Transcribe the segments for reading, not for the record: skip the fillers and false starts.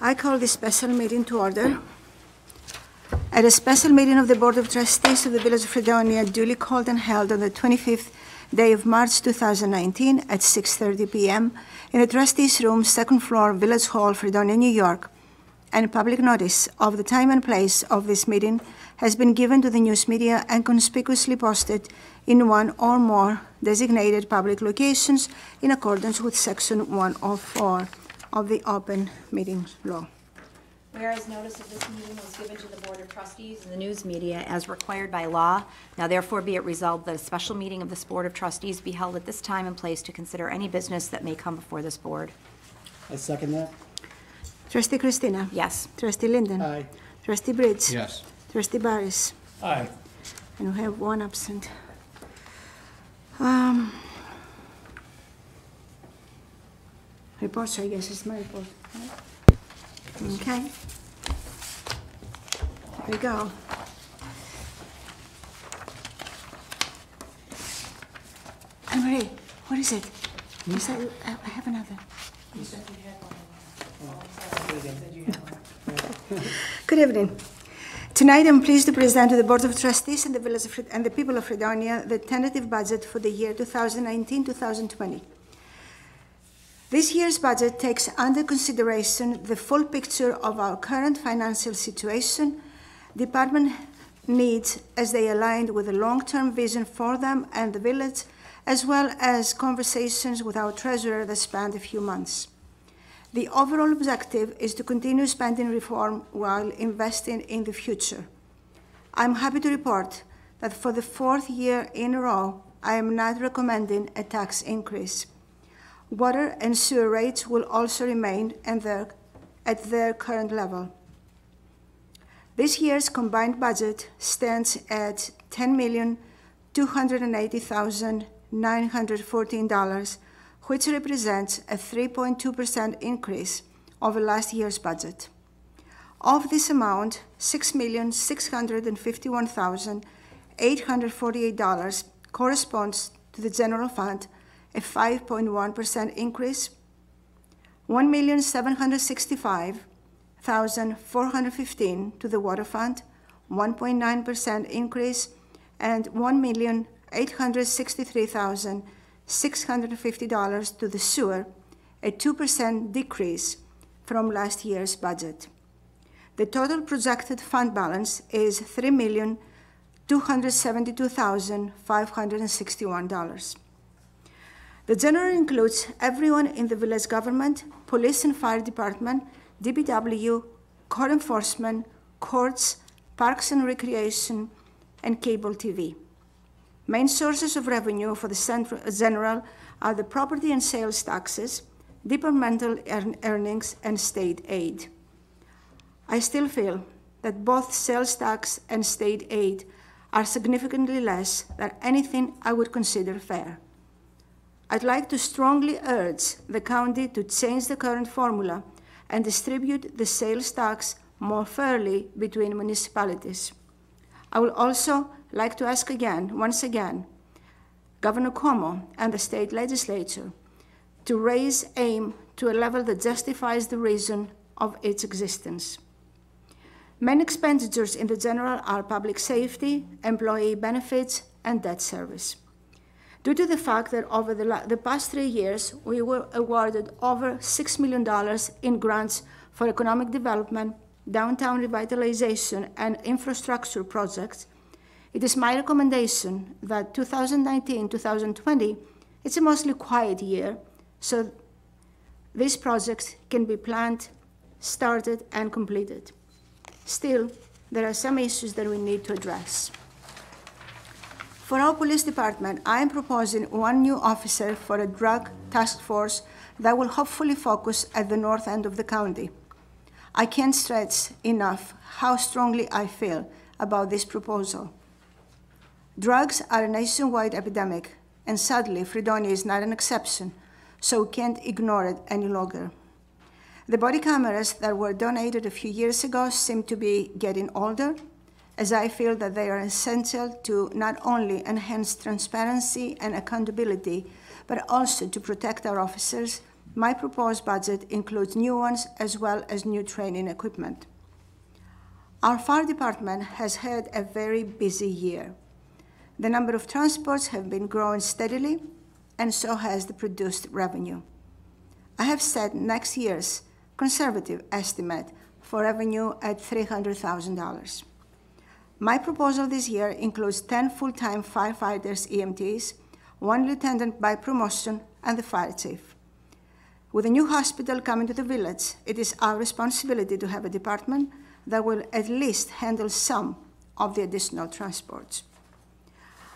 I call this special meeting to order. At a special meeting of the Board of Trustees of the Village of Fredonia, duly called and held on the 25th day of March 2019 at 6:30 p.m. in the Trustees' Room, second floor, Village Hall, Fredonia, New York, and public notice of the time and place of this meeting has been given to the news media and conspicuously posted in one or more designated public locations in accordance with Section 104 of the Open Meetings Law. Whereas notice of this meeting was given to the Board of Trustees and the news media as required by law, now therefore be it resolved that a special meeting of this Board of Trustees be held at this time and place to consider any business that may come before this board. I second that. Trustee Christina? Yes. Trustee Linden? Aye. Trustee Briggs? Yes. Trustee Barris? Aye. And we have one absent. Reports, I guess, is my report. Okay. Here we go. Anne-Marie, what is it? Is that, I have another. Good evening. Tonight, I'm pleased to present to the Board of Trustees and the Village of and the people of Fredonia the tentative budget for the year 2019-2020. This year's budget takes under consideration the full picture of our current financial situation, department needs as they aligned with the long-term vision for them and the village, as well as conversations with our treasurer that spanned a few months. The overall objective is to continue spending reform while investing in the future. I'm happy to report that for the fourth year in a row, I am not recommending a tax increase. Water and sewer rates will also remain at their current level. This year's combined budget stands at $10,280,914, which represents a 3.2% increase over last year's budget. Of this amount, $6,651,848 corresponds to the general fund, a 5.1% increase, $1,765,415 to the water fund, 1.9% increase, and $1,863,650 to the sewer, a 2% decrease from last year's budget. The total projected fund balance is $3,272,561. The general includes everyone in the village government, police and fire department, DPW, code enforcement, courts, parks and recreation, and cable TV. Main sources of revenue for the general are the property and sales taxes, departmental earnings, and state aid. I still feel that both sales tax and state aid are significantly less than anything I would consider fair. I'd like to strongly urge the county to change the current formula and distribute the sales tax more fairly between municipalities. I would also like to ask once again, Governor Cuomo and the state legislature to raise AIM to a level that justifies the reason of its existence. Main expenditures in the general are public safety, employee benefits, and debt service. Due to the fact that over the past 3 years, we were awarded over $6 million in grants for economic development, downtown revitalization, and infrastructure projects, it is my recommendation that 2019-2020, it's a mostly quiet year, so these projects can be planned, started, and completed. Still, there are some issues that we need to address. For our police department, I am proposing one new officer for a drug task force that will hopefully focus at the north end of the county. I can't stress enough how strongly I feel about this proposal. Drugs are a nationwide epidemic, and sadly, Fredonia is not an exception, so we can't ignore it any longer. The body cameras that were donated a few years ago seem to be getting older, as I feel that they are essential to not only enhance transparency and accountability, but also to protect our officers my proposed budget includes new ones as well as new training equipment. Our fire department has had a very busy year. The number of transports have been growing steadily, and so has the produced revenue. I have set next year's conservative estimate for revenue at $300,000. My proposal this year includes 10 full-time firefighters, EMTs, 1 lieutenant by promotion, and the fire chief. With a new hospital coming to the village, it is our responsibility to have a department that will at least handle some of the additional transports.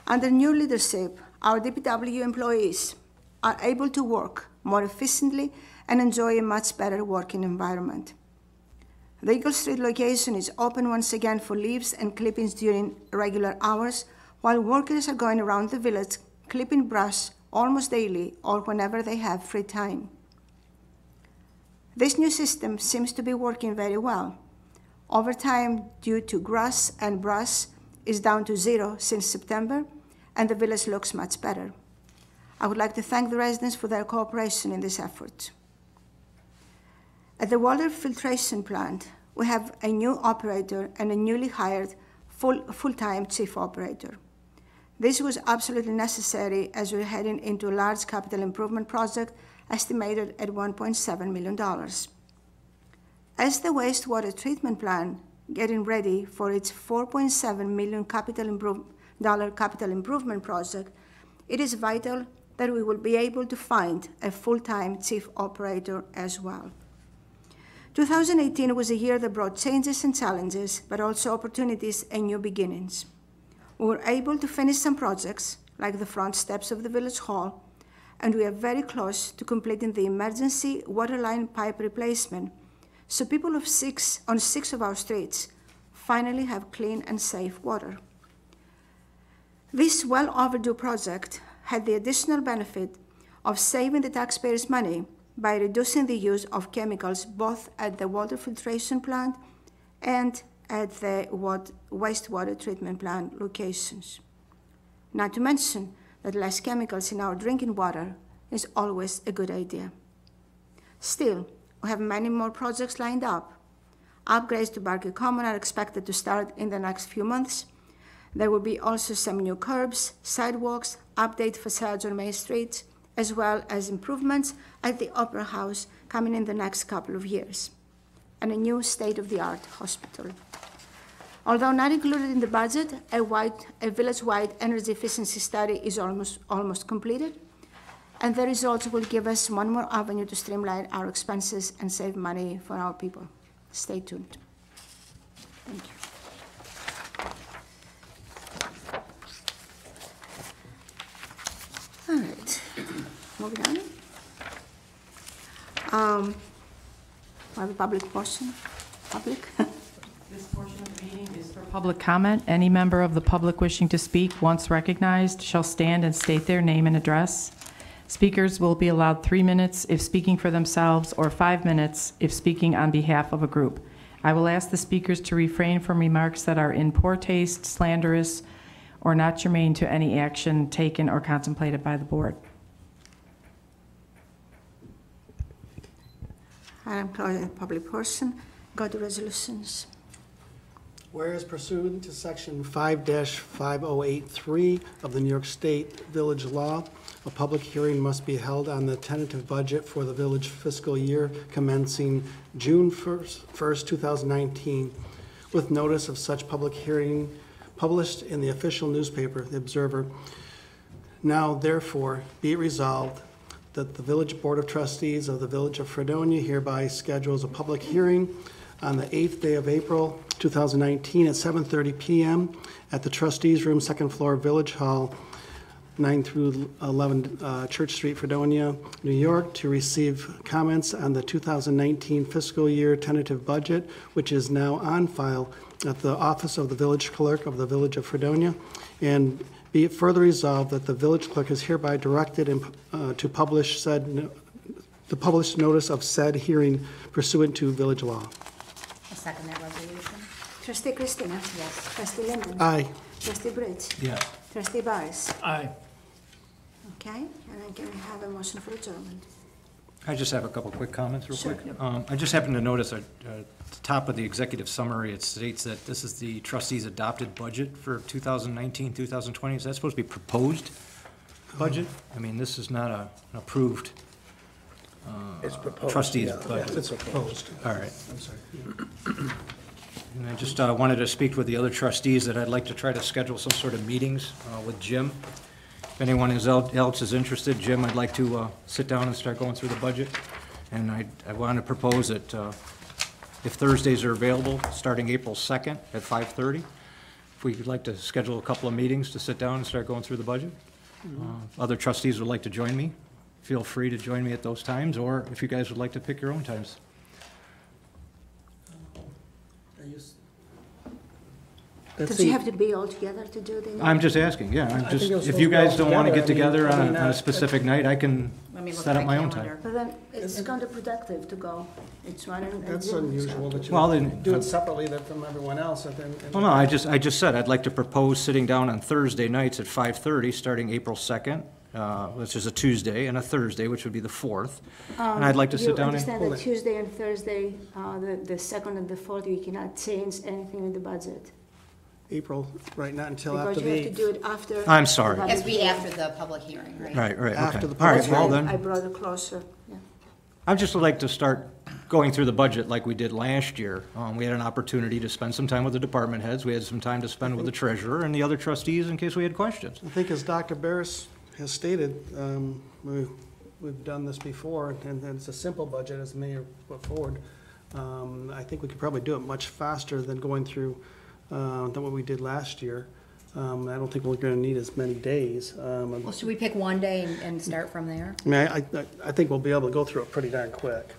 Under new leadership, our DPW employees are able to work more efficiently and enjoy a much better working environment. The Eagle Street location is open once again for leaves and clippings during regular hours, while workers are going around the village clipping brush almost daily or whenever they have free time. This new system seems to be working very well. Overtime due to grass and brush is down to 0 since September, and the village looks much better. I would like to thank the residents for their cooperation in this effort. At the water filtration plant, we have a new operator and a newly hired full-time chief operator. This was absolutely necessary as we're heading into a large capital improvement project estimated at $1.7 million. As the wastewater treatment plant getting ready for its $4.7 million capital improvement project, it is vital that we will be able to find a full-time chief operator as well. 2018 was a year that brought changes and challenges, but also opportunities and new beginnings. We were able to finish some projects, like the front steps of the village hall, and we are very close to completing the emergency waterline pipe replacement, so people on 6 of our streets finally have clean and safe water. This well-overdue project had the additional benefit of saving the taxpayers' money by reducing the use of chemicals both at the water filtration plant and at the wastewater treatment plant locations. Not to mention that less chemicals in our drinking water is always a good idea. Still, we have many more projects lined up. Upgrades to Barker Common are expected to start in the next few months. There will be also some new curbs, sidewalks, update facades on Main Street, as well as improvements at the Opera House coming in the next couple of years, and a new state-of-the-art hospital. Although not included in the budget, a village-wide energy efficiency study is almost completed, and the results will give us one more avenue to streamline our expenses and save money for our people. Stay tuned. Thank you. All right, moving on. We have a public portion. Public. This portion of the meeting is for public comment. Any member of the public wishing to speak, once recognized, shall stand and state their name and address. Speakers will be allowed 3 minutes if speaking for themselves or 5 minutes if speaking on behalf of a group. I will ask the speakers to refrain from remarks that are in poor taste, slanderous, or not germane to any action taken or contemplated by the board. I'm closing the public portion. Go to resolutions. Whereas pursuant to Section 5-5083 of the New York State Village Law, a public hearing must be held on the tentative budget for the village fiscal year commencing June 1st, 2019, with notice of such public hearing published in the official newspaper, The Observer. Now, therefore, be it resolved that the Village Board of Trustees of the Village of Fredonia hereby schedules a public hearing on the 8th day of April, 2019 at 7:30 p.m. at the Trustees Room, 2nd floor, Village Hall, 9 through 11 Church Street, Fredonia, New York, to receive comments on the 2019 fiscal year tentative budget, which is now on file at the office of the Village Clerk of the Village of Fredonia. And be it further resolved that the Village Clerk is hereby directed to publish the published notice of said hearing pursuant to village law. I second that resolution. Trustee Christina? Yes. Trustee Linden? Aye. Trustee Bridge? Yes. Trustee Barris? Aye. Okay, and I can have a motion for adjournment. I just have a couple quick comments real Sure. quick. I just happened to notice at the top of the executive summary, it states that this is the trustees' adopted budget for 2019, 2020. Is that supposed to be proposed budget? I mean, this is not an approved It's proposed. trustees' Yeah, budget. it's proposed. All right. I'm sorry. And I just wanted to speak with the other trustees that I'd like to try to schedule some sort of meetings with Jim. If anyone else is interested, Jim, I'd like to sit down and start going through the budget. And I want to propose that if Thursdays are available, starting April 2nd at 5:30, if we could like to schedule a couple of meetings to sit down and start going through the budget. Other trustees would like to join me, feel free to join me at those times, or if you guys would like to pick your own times. Does you have to be all together to do the? I'm just asking, yeah, I'm I think just, it was if you supposed to be all guys don't want to get together, together I mean, on a specific night, I can Let me look set at up my my own calendar. time. But then it's counterproductive to go. It's one and. That's zero, so- unusual that Well, you then- do it separately than from everyone else, and then. Well, no, I just said, I'd like to propose sitting down on Thursday nights at 5:30, starting April 2nd, which is a Tuesday, and a Thursday, which would be the 4th. And I'd like to sit down and, You understand that Tuesday and Thursday, the second and the fourth, we cannot change anything in the budget. April, right, not until Because after you the have to do it after. I'm sorry. the Has public to be hearing. after the public hearing, right? right, After okay. the All right, That's well why then, I brought it closer, yeah. I'd just like to start going through the budget like we did last year. We had an opportunity to spend some time with the department heads, we had some time to spend with the treasurer and the other trustees in case we had questions. I think as Dr. Barris has stated, we've done this before, and it's a simple budget, as the mayor put forward. I think we could probably do it much faster than going through, than what we did last year. I don't think we're gonna need as many days. Well, should we pick one day and start from there? I mean, I think we'll be able to go through it pretty darn quick.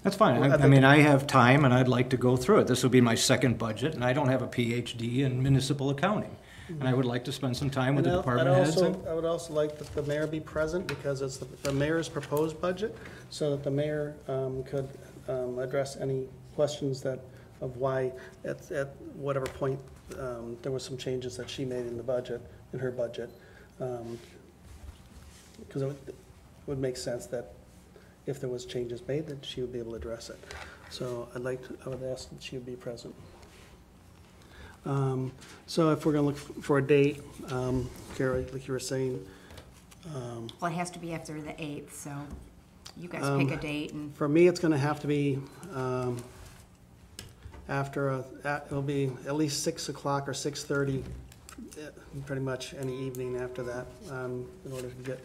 That's fine. Well, I I think- mean, I have time and I'd like to go through it. This will be my second budget and I don't have a PhD in municipal accounting. And I would like to spend some time with the And department heads. and- I would also like that the mayor be present, because it's the mayor's proposed budget, so that the mayor could address any questions of why, at whatever point, there was some changes that she made in the budget, in her budget. Because it would make sense that if there was changes made, that she would be able to address it. So I would ask that she would be present. So if we're gonna look for a date, Carrie, like you were saying, Well, it has to be after the 8th, so you guys pick a date and, for me, it's gonna have to be, it'll be at least 6 o'clock or 6:30, pretty much any evening after that, in order to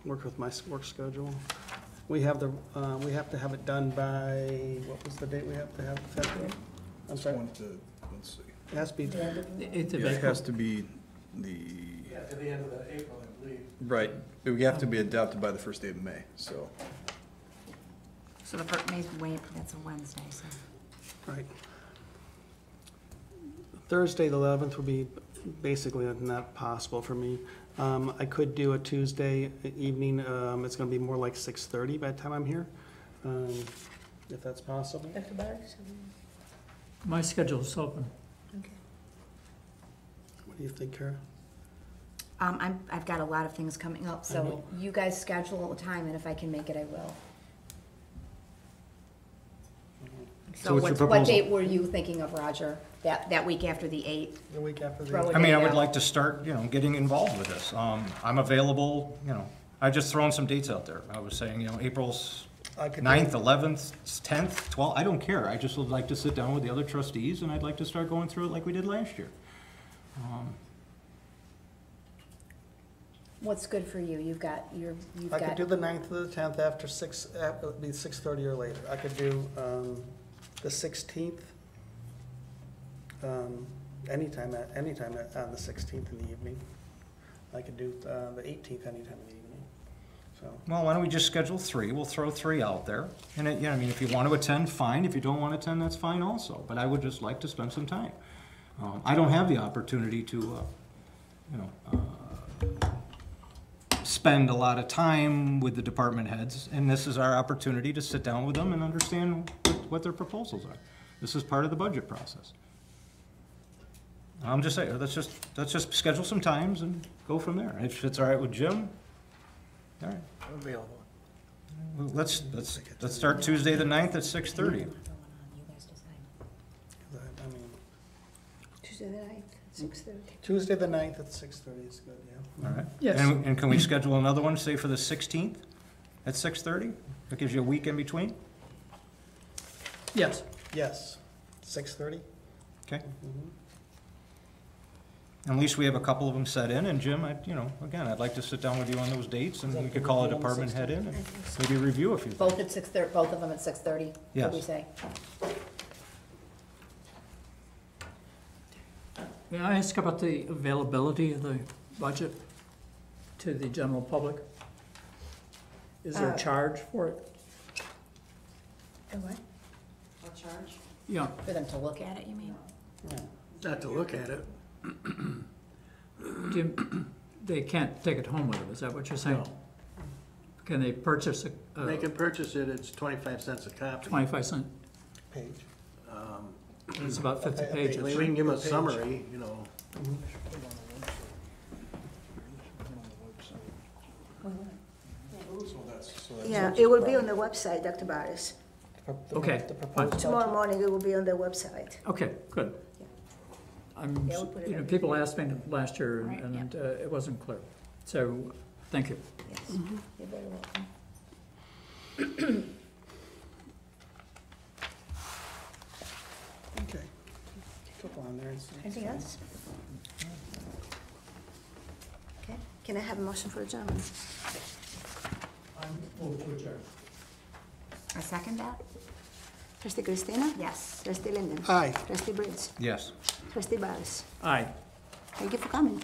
work with my work schedule. We have we have to have it done by, what was the date we have to have it February? I'm sorry, Let's see. it has to be, It has to be the, at the end of April, I believe. right, we have to be adopted by the first day of May, so. so the first, May's, wait, that's a Wednesday, so. Right. Thursday, the 11th, would be basically not possible for me. I could do a Tuesday evening, it's gonna be more like 6:30 by the time I'm here, if that's possible. Dr. Barris? My schedule's open. What do you think, Kara? I've got a lot of things coming up, so you guys schedule a time, and if I can make it, I will. So what's your What proposal? date were you thinking of, Roger? That week after the 8th? The week after Throw the, it I mean, I date would out. like to start, getting involved with this. I'm available, I've just thrown some dates out there. I was saying, April's I could do- 9th, 11th, 10th, 12th, I don't care. I just would like to sit down with the other trustees and I'd like to start going through it like we did last year. What's good for you? You've got. I could do the 9th or the 10th after 6, it'd be 6:30 or later. I could do the 16th, anytime on the 16th in the evening. I could do the 18th anytime in the evening, so. Well, why don't we just schedule 3? We'll throw 3 out there. And, I mean, if you want to attend, fine. If you don't want to attend, that's fine also. But I would just like to spend some time. I don't have the opportunity to, spend a lot of time with the department heads, and this is our opportunity to sit down with them and understand what their proposals are. This is part of the budget process. I'm just saying, let's just schedule some times and go from there. If it's all right with Jim, All right. Available. Well, let's start Tuesday the 9th at 6:30. Tuesday the 9th, 6:30. Tuesday, the 9th at 6:30 is good, yeah. All right. Yes. And can we schedule another one, say for the 16th at 6:30? That gives you a week in between? Yes. Yes, 6:30? Okay. At least we have a couple of them set in, and Jim, again, I'd like to sit down with you on those dates, and we could call a department head in and maybe review a few things. Both at 6:30, both of them at 6:30? Yes. What do we say? May I ask about the availability of the budget to the general public? Is there a charge for it? What? Yeah, For them to look at it, you mean? Not to look at it. they can't take it home with them, is that what you're saying? Can they purchase They can purchase it, it's 25 cents a copy. 25 cent? Page. It's about 50 We pages. can give them a summary, you know. Yeah, it will be on the website, Dr. Barris. Okay, fine. Tomorrow morning, it will be on the website. Okay, good. I'm, Yeah, we'll put it in. people asked me last year, Right, and it wasn't clear. So, thank you. Yes. You're very welcome. Okay. Couple on there. Anything else? Okay, can I have a motion for adjournment? I second that? Trustee Christina? Yes. Trustee Linden? Aye. Trustee Briggs? Yes. Trustee Barris? Aye. Thank you for coming.